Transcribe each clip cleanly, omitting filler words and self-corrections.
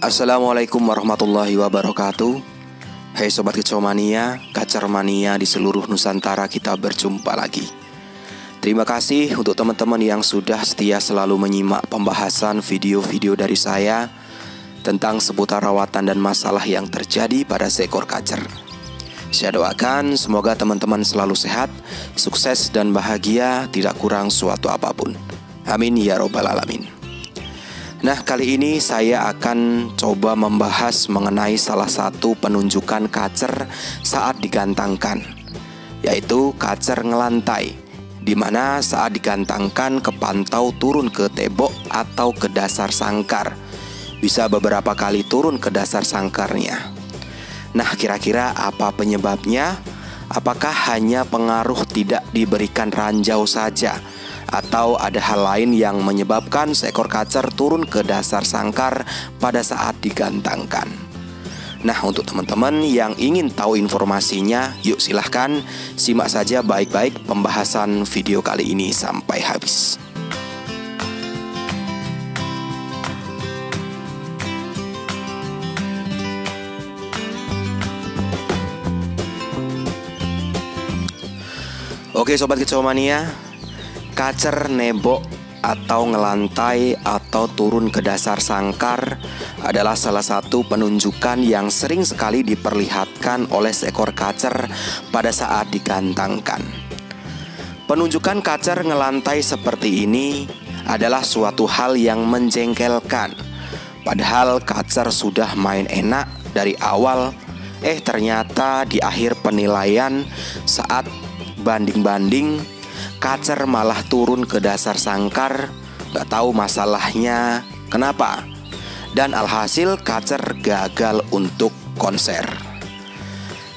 Assalamualaikum warahmatullahi wabarakatuh. Hai Sobat Kicomania, Kacermania di seluruh Nusantara, kita berjumpa lagi. Terima kasih untuk teman-teman yang sudah setia selalu menyimak pembahasan video-video dari saya tentang seputar rawatan dan masalah yang terjadi pada seekor kacer. Saya doakan semoga teman-teman selalu sehat, sukses dan bahagia, tidak kurang suatu apapun. Amin ya robbal alamin. Nah, kali ini saya akan coba membahas mengenai salah satu penunjukan kacer saat digantangkan, yaitu kacer ngelantai, di mana saat digantangkan kepantau turun ke tembok atau ke dasar sangkar. Bisa beberapa kali turun ke dasar sangkarnya. Nah, kira-kira apa penyebabnya? Apakah hanya pengaruh tidak diberikan ranjau saja? Atau ada hal lain yang menyebabkan seekor kacer turun ke dasar sangkar pada saat digantangkan? Nah, untuk teman-teman yang ingin tahu informasinya, yuk silahkan simak saja baik-baik pembahasan video kali ini sampai habis. Oke Sobat Kicomania, kacer nebok atau ngelantai atau turun ke dasar sangkar adalah salah satu penunjukan yang sering sekali diperlihatkan oleh seekor kacer pada saat digantangkan. Penunjukan kacer ngelantai seperti ini adalah suatu hal yang menjengkelkan. Padahal kacer sudah main enak dari awal, ternyata di akhir penilaian saat banding-banding, kacer malah turun ke dasar sangkar. Gak tahu masalahnya kenapa. Dan alhasil kacer gagal untuk konser.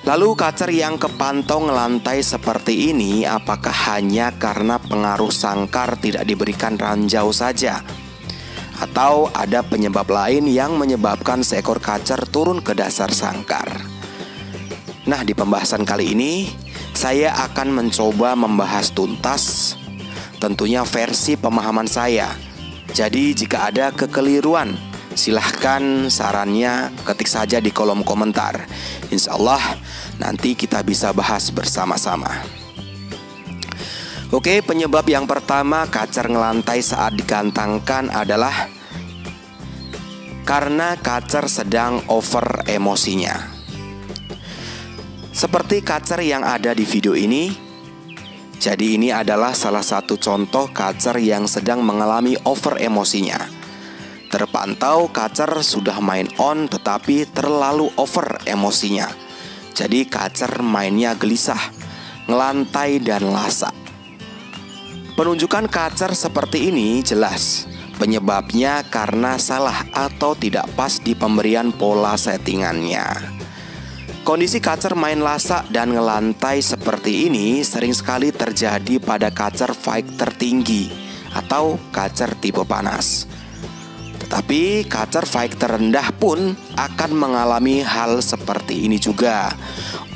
Lalu kacer yang kepantau ngelantai seperti ini, apakah hanya karena pengaruh sangkar tidak diberikan ranjau saja? Atau ada penyebab lain yang menyebabkan seekor kacer turun ke dasar sangkar? Nah, di pembahasan kali ini saya akan mencoba membahas tuntas, tentunya versi pemahaman saya. Jadi jika ada kekeliruan, silahkan sarannya ketik saja di kolom komentar. Insya Allah nanti kita bisa bahas bersama-sama. Oke, penyebab yang pertama kacer ngelantai saat digantangkan adalah karena kacer sedang over emosinya. Seperti kacer yang ada di video ini. Jadi ini adalah salah satu contoh kacer yang sedang mengalami over emosinya. Terpantau kacer sudah main on tetapi terlalu over emosinya. Jadi kacer mainnya gelisah, ngelantai dan lasak. Penunjukan kacer seperti ini jelas penyebabnya karena salah atau tidak pas di pemberian pola settingannya. Kondisi kacer main lasak dan ngelantai seperti ini sering sekali terjadi pada kacer fight tertinggi atau kacer tipe panas. Tetapi kacer fight terendah pun akan mengalami hal seperti ini juga.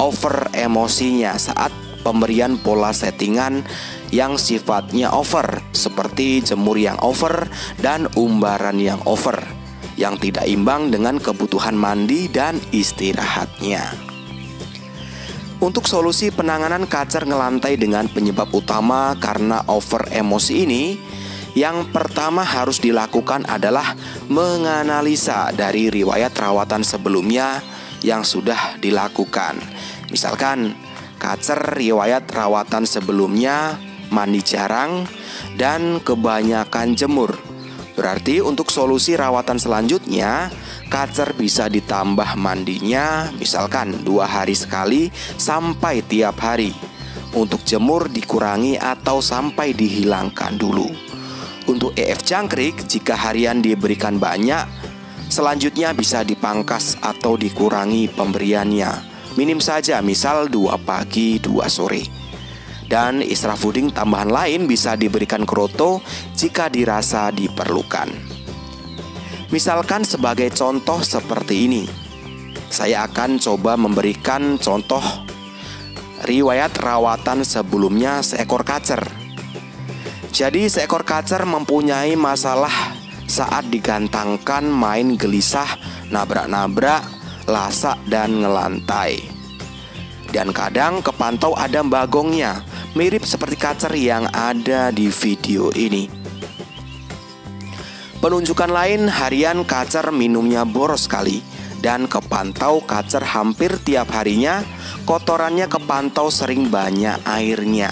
Over emosinya saat pemberian pola settingan yang sifatnya over, seperti jemur yang over dan umbaran yang over, yang tidak imbang dengan kebutuhan mandi dan istirahatnya. Untuk solusi penanganan kacer ngelantai dengan penyebab utama karena over emosi ini, yang pertama harus dilakukan adalah menganalisa dari riwayat rawatan sebelumnya yang sudah dilakukan. Misalkan kacer riwayat rawatan sebelumnya mandi jarang dan kebanyakan jemur. Berarti untuk solusi rawatan selanjutnya, kacer bisa ditambah mandinya, misalkan 2 hari sekali sampai tiap hari. Untuk jemur dikurangi atau sampai dihilangkan dulu. Untuk EF jangkrik, jika harian diberikan banyak, selanjutnya bisa dipangkas atau dikurangi pemberiannya. Minim saja, misal 2 pagi 2 sore. Dan extra fooding tambahan lain bisa diberikan kroto jika dirasa diperlukan. Misalkan sebagai contoh seperti ini, saya akan coba memberikan contoh riwayat rawatan sebelumnya seekor kacer. Jadi seekor kacer mempunyai masalah saat digantangkan main gelisah nabrak-nabrak, lasak dan ngelantai. Dan kadang kepantau ada bagongnya, mirip seperti kacer yang ada di video ini. Penunjukan lain, harian kacer minumnya boros sekali. Dan kepantau kacer hampir tiap harinya, kotorannya kepantau sering banyak airnya.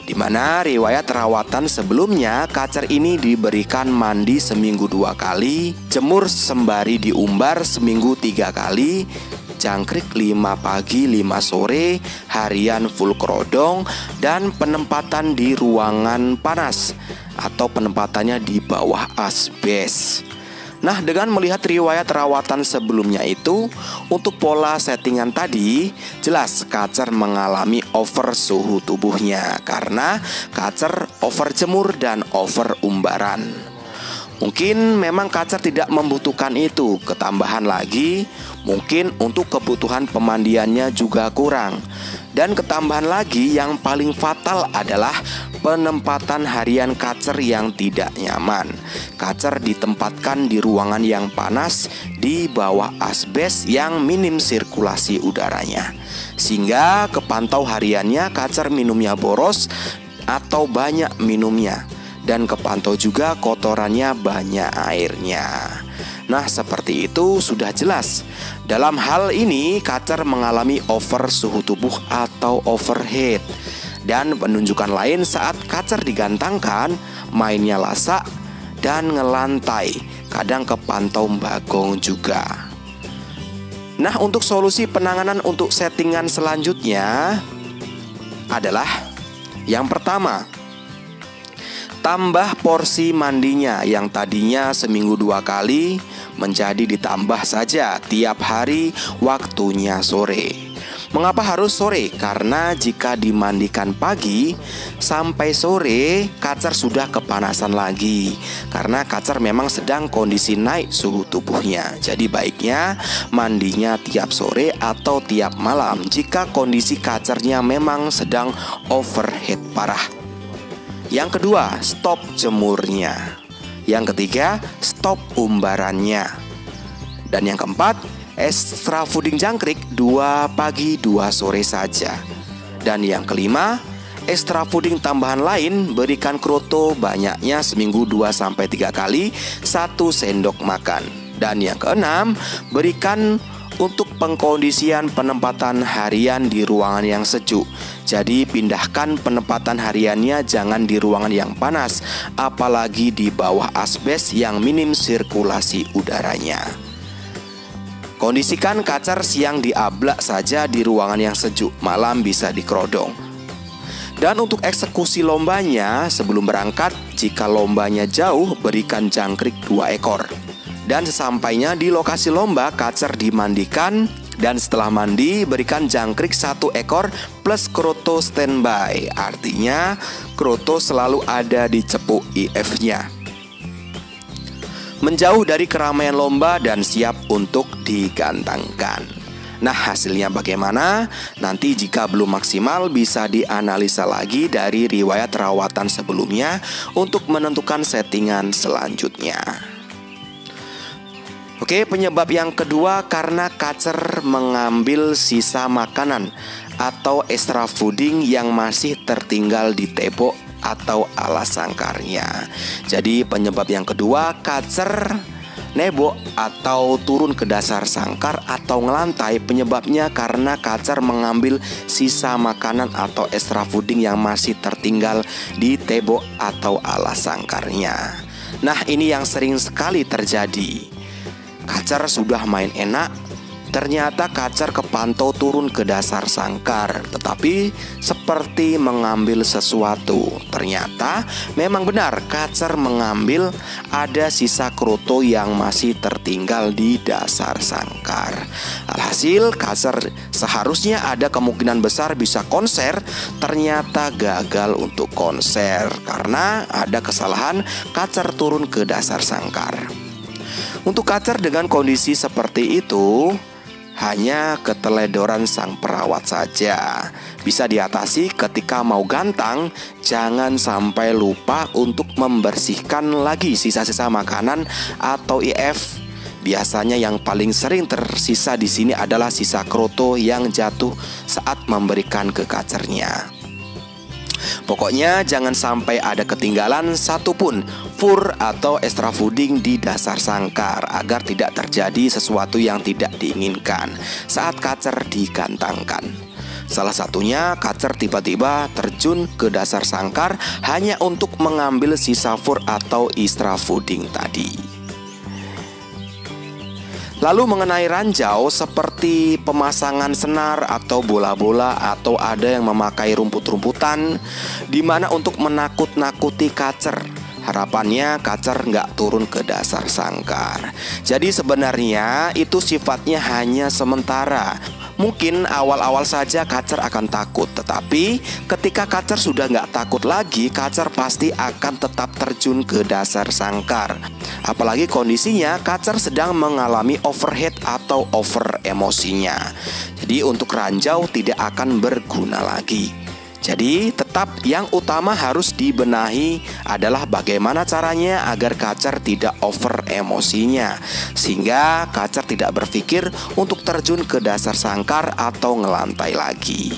Di mana riwayat rawatan sebelumnya, kacer ini diberikan mandi seminggu 2 kali, jemur sembari diumbar seminggu 3 kali, jangkrik 5 pagi 5 sore, harian full kerodong, dan penempatan di ruangan panas atau penempatannya di bawah asbes. Nah, dengan melihat riwayat rawatan sebelumnya itu, untuk pola settingan tadi, jelas kacer mengalami over suhu tubuhnya karena kacer over jemur dan over umbaran. Mungkin memang kacer tidak membutuhkan itu. Ketambahan lagi, mungkin untuk kebutuhan pemandiannya juga kurang. Dan ketambahan lagi yang paling fatal adalah penempatan harian kacer yang tidak nyaman. Kacer ditempatkan di ruangan yang panas di bawah asbes yang minim sirkulasi udaranya, sehingga kepantau hariannya kacer minumnya boros atau banyak minumnya, dan kepantau juga kotorannya banyak airnya. Nah, seperti itu sudah jelas. Dalam hal ini kacer mengalami over suhu tubuh atau overheat. Dan penunjukan lain saat kacer digantangkan, mainnya lasak dan ngelantai, kadang kepantau bagong juga. Nah, untuk solusi penanganan untuk settingan selanjutnya adalah yang pertama, tambah porsi mandinya yang tadinya seminggu 2 kali menjadi ditambah saja tiap hari, waktunya sore. Mengapa harus sore? Karena jika dimandikan pagi sampai sore, kacer sudah kepanasan lagi. Karena kacer memang sedang kondisi naik suhu tubuhnya. Jadi baiknya mandinya tiap sore atau tiap malam jika kondisi kacernya memang sedang overheat parah. Yang kedua, stop jemurnya. Yang ketiga, stop umbarannya. Dan yang keempat, extra fooding jangkrik 2 pagi 2 sore saja. Dan yang kelima, extra fooding tambahan lain, berikan kroto banyaknya seminggu 2-3 kali, 1 sendok makan. Dan yang keenam, berikan untuk pengkondisian penempatan harian di ruangan yang sejuk. Jadi pindahkan penempatan hariannya jangan di ruangan yang panas, apalagi di bawah asbes yang minim sirkulasi udaranya. Kondisikan kacer siang diablak saja di ruangan yang sejuk, malam bisa dikerodong. Dan untuk eksekusi lombanya, sebelum berangkat, jika lombanya jauh, berikan jangkrik 2 ekor. Dan sesampainya di lokasi lomba, kacer dimandikan. Dan setelah mandi, berikan jangkrik 1 ekor plus kroto standby. Artinya, kroto selalu ada di cepuk IF-nya. Menjauh dari keramaian lomba dan siap untuk digantangkan. Nah, hasilnya bagaimana? Nanti jika belum maksimal bisa dianalisa lagi dari riwayat rawatan sebelumnya untuk menentukan settingan selanjutnya. Oke, penyebab yang kedua karena kacer mengambil sisa makanan atau extra fooding yang masih tertinggal di tembok atau alas sangkarnya. Jadi penyebab yang kedua, kacer nebok atau turun ke dasar sangkar atau ngelantai, penyebabnya karena kacer mengambil sisa makanan atau extra fooding yang masih tertinggal di tembok atau alas sangkarnya. Nah, ini yang sering sekali terjadi. Kacer sudah main enak, ternyata kacer kepantau turun ke dasar sangkar, tetapi seperti mengambil sesuatu. Ternyata memang benar kacer mengambil ada sisa kroto yang masih tertinggal di dasar sangkar. Alhasil kacer seharusnya ada kemungkinan besar bisa konser, ternyata gagal untuk konser karena ada kesalahan kacer turun ke dasar sangkar. Untuk kacer dengan kondisi seperti itu, hanya keteledoran sang perawat saja. Bisa diatasi ketika mau gantang. Jangan sampai lupa untuk membersihkan lagi sisa-sisa makanan atau IF Biasanya yang paling sering tersisa di sini adalah sisa kroto yang jatuh saat memberikan ke kacernya. Pokoknya jangan sampai ada ketinggalan satupun fur atau extra fooding di dasar sangkar agar tidak terjadi sesuatu yang tidak diinginkan saat kacer digantangkan. Salah satunya kacer tiba-tiba terjun ke dasar sangkar hanya untuk mengambil sisa fur atau extra fooding tadi. Lalu mengenai ranjau seperti pemasangan senar atau bola-bola atau ada yang memakai rumput-rumputan dimana untuk menakut-nakuti kacer. Harapannya kacer nggak turun ke dasar sangkar. Jadi sebenarnya itu sifatnya hanya sementara. Mungkin awal-awal saja kacer akan takut, tetapi ketika kacer sudah nggak takut lagi, kacer pasti akan tetap terjun ke dasar sangkar. Apalagi kondisinya kacer sedang mengalami overheat atau over emosinya. Jadi untuk ranjau tidak akan berguna lagi. Jadi tetap yang utama harus dibenahi adalah bagaimana caranya agar kacer tidak over emosinya, sehingga kacer tidak berpikir untuk terjun ke dasar sangkar atau ngelantai lagi.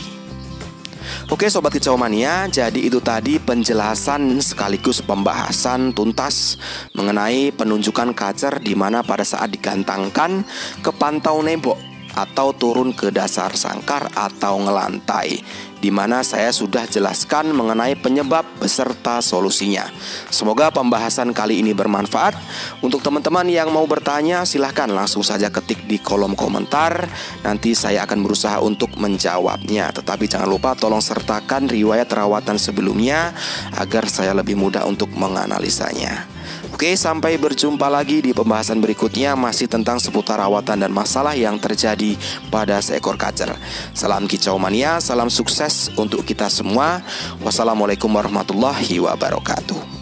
Oke Sobat Kicau Mania, jadi itu tadi penjelasan sekaligus pembahasan tuntas mengenai penunjukan kacer di mana pada saat digantangkan ke pantau nembok atau turun ke dasar sangkar atau ngelantai, di mana saya sudah jelaskan mengenai penyebab beserta solusinya. Semoga pembahasan kali ini bermanfaat. Untuk teman-teman yang mau bertanya, silahkan langsung saja ketik di kolom komentar. Nanti saya akan berusaha untuk menjawabnya. Tetapi jangan lupa tolong sertakan riwayat rawatan sebelumnya agar saya lebih mudah untuk menganalisanya. Oke, sampai berjumpa lagi di pembahasan berikutnya masih tentang seputar rawatan dan masalah yang terjadi pada seekor kacer. Salam Kicau Mania, salam sukses untuk kita semua. Wassalamualaikum warahmatullahi wabarakatuh.